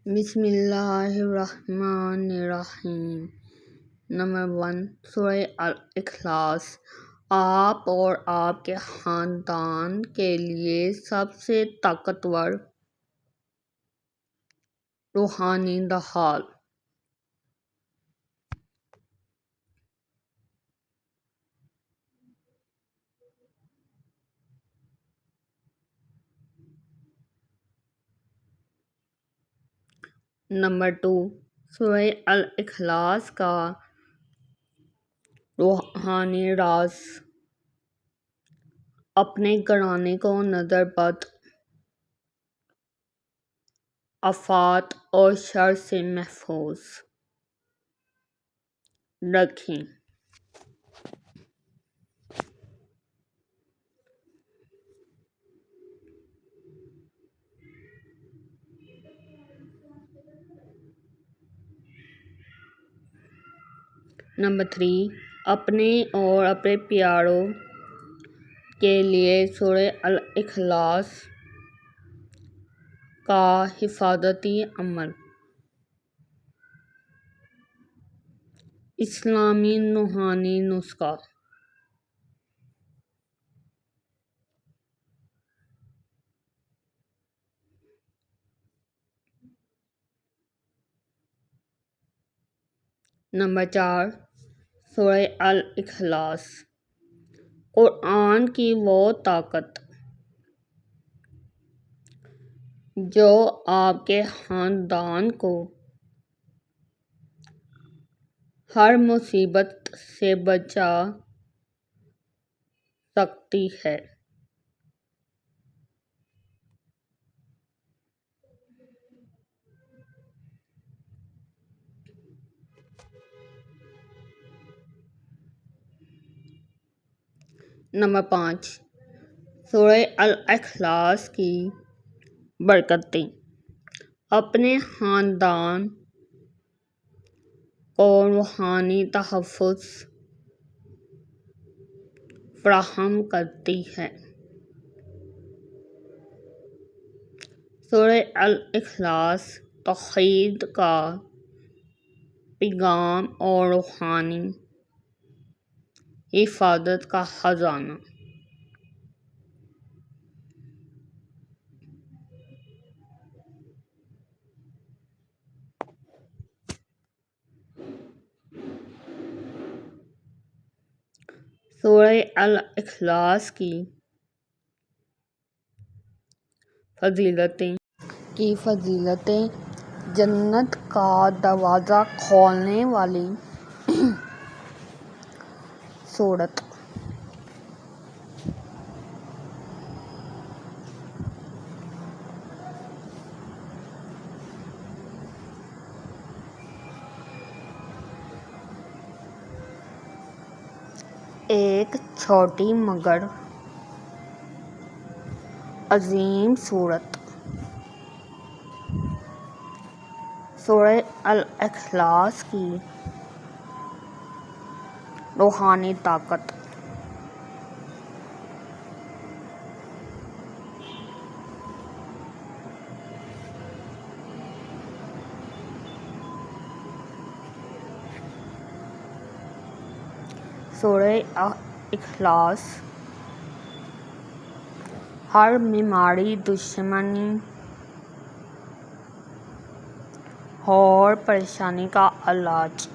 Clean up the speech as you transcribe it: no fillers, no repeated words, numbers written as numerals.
بسم اللہ الرحمن الرحیم۔ نمبر 1، سورہ الاخلاص۔ آپ اور آپ کے خاندان کے لیے سب سے طاقتور روحانی ڈھال۔ نمبر 2، سورہ الاخلاص کا روحانی راز۔ اپنے گھرانے کو نظر بد، آفات اور شر سے محفوظ رکھیں۔ نمبر 3، اپنے اور اپنے پیاروں کے لیے سورہ الاخلاص کا حفاظتی عمل۔ اسلامی روحانی نسخہ۔ نمبر 4، سورہ الاخلاص قرآن کی وہ طاقت جو آپ کے خاندان کو ہر مصیبت سے بچا سکتی ہے۔ نمبر 5، سورہ الاخلاص کی برکتیں اپنے خاندان کو روحانی تحفظ فراہم کرتی ہیں۔ سورہ الاخلاص توحید کا پیغام اور روحانی حفاظت کا خزانہ۔ سورہ الاخلاص کی فضیلتیں جنت کا دروازہ کھولنے والی سورت۔ ایک چھوٹی مگر عظیم سورت۔ سورہ الاخلاص کی روحانی طاقت۔ سورہ الاخلاص ہر بیماری، دشمنی اور پریشانی کا علاج۔